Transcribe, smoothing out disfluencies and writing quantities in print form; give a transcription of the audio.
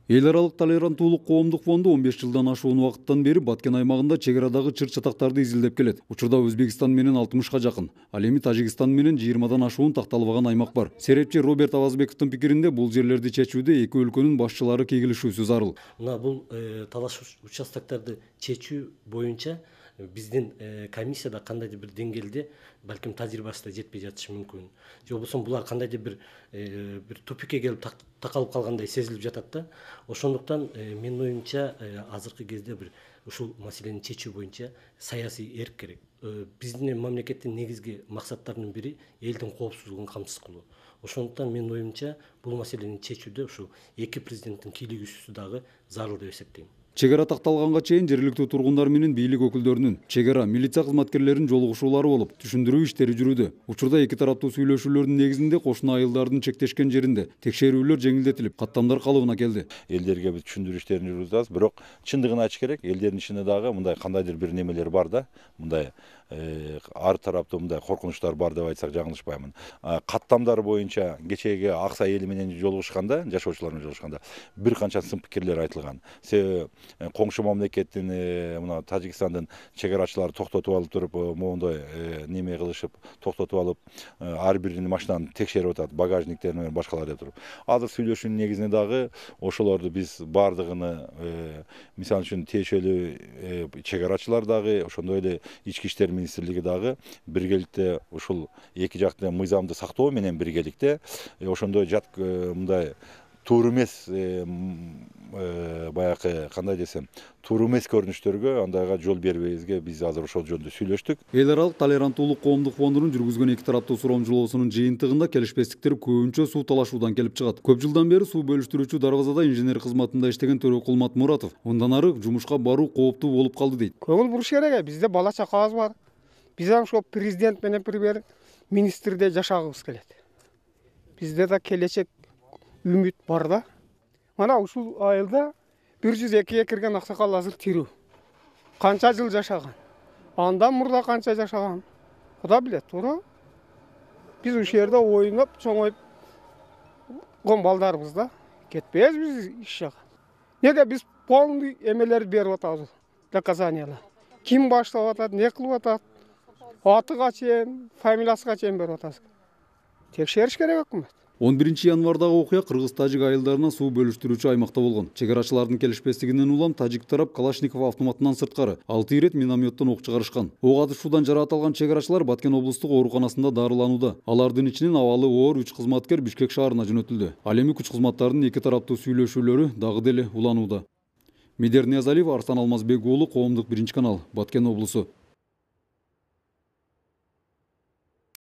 Эл аралык толеранттуулук коомдук фонду 15 жылдан ашуун убакыттан бери Баткен аймагында чек арадагы чыр-чатактарды изилдеп келет. Учурда Өзбекстан менен 60га жакын, ал эми Тажикстан менен 20дан ашуун такталбаган аймак бар. Серепчи Роберт Авазбековдун пикиринде бул жерлерди чечүүдө эки өлкөнүн башчылары кегилишүүсү зарыл. Мына бул талаш участоктарды чечүү боюнча биздин комиссияда кандайдыр бир деңгээлде балким тажрыйбасы да жетпей жатышы мүмкүн. Же болбосо булар кандайдыр бир тупикке келип такалып калгандай сезилип жатат да. Ошондуктан менин оюмча азыркы кезде бир ушул маселени чечүү боюнча саясий эрк керек. Биздин мамлекеттин негизги максаттарынын бири элдин коопсуздугун камсыз кылуу. Ошондуктан менин оюмча бул маселени чечүүдө ушул эки президенттин кийлигишүүсү дагы зарыл деп эсептейм. Чек ара такталганга чейин жергиликтүү тургундар менен бийлик өкүлдөрүнүн, чек ара милиция кызматкерлеринин жолугушуулары болуп, түшүндүрүү иштери жүрүүдө. Учурда эки тараптуу сүйлөшүүлөрдүн негизинде кошуна айылдардын чектешкен жеринде текшерүүлөр жеңилдетилип, каттамдар калыбына келди. Элдерге биз түшүндүрүү иштерин жүргүзүп атабыз, бирок чындыгын айтыш керек, элдердин ичинде дагы мындай кандайдыр бир немелер бар да, мындай ар тараптуу мындай коркунучтар бар деп айтсак жаңылышпаймын. Каттамдар боюнча кечеги Аксай эли менен жолугушканда, жашоочулар менен жолугушканда бир канча сын пикирлер айтылган. Себеби коңшу мамлекеттин мына Тажикстандын чек арачылары токтотуп алып туруп, моундай неме кылышып, токтотуп алып, ар биринин машинаны текшерип атат, багажниктерин менен башкалар деп туруп. Азыр сүйлөшүүнүн негизинде дагы ошолорду биз бардыгыны, мисалы үчүн тиешелүү чек арачылар дагы, ошондой эле ички иштер министрлиги дагы биргеликте ушул эки жакты мыйзамды сактоо менен биргеликте ошондой жат мындай туура эмес баягы кандай десем, туура эмес көрүнүштөргө андайга жол бербейбизге биз азыр ошол жөнүндө сүйлөштүк. Эл аралык толеранттуулук коомдук фондунун жүргүзгөн эки тараптуу сурамжылоосунун жыйынтыгында келишпестиктер көбүнчө суу талашуудан келип чыгат. Көп жылдан бери суу бөлүштүрүүчү дарбазада инженер кызматында иштеген Төрөкулмат Муратов мындан ары жумушка баруу кооптуу болуп калды дейт. Көңүл буруш керек, бизде бала чакабыз бар. Биз ошо президент менен министрде жашагыбыз келет. Бизде да келечек үмүт бар да. Мана ушул айылда 102 кирген аксакал азыр тирүү. Канча жыл жашаган. Андан мурда канча жашаган. Куда билет, туура. Биз ушул жерде ойноп, чоңоюп балдарыбыз да. Кетпейбиз биз иш жага. Неге биз полный эмелерди берип атабыз, доказаниялар. Ким баштап атат, не кылып атат, атыга чейин, фамилиясыга чейин берип атабыз. Текшериш керек өкмөт. 11 январдагы окуя кыргыз-тажик айылдарына суу бөлүштүрүүчү аймакта болгон. Чек арачылардын келишпестигинен улам тажик тарап Калашников автоматынан сырткары 6 ирет минометтон ок чыгарышкан. Ок атышуудан жараат алган чек арачылар Баткен облустук ооруканасында дарыланууда. Алардын ичинен абалы оор 3 кызматкер Бишкек шаарына жөнөтүлдү. Ал эми күч кызматтарынын эки тараптуу сүйлөшүүлөрү дагы деле уланууда. Медер Ниязалиев, Арстан Алмазбек уулу, Коомдук 1 канал, Баткен облусу.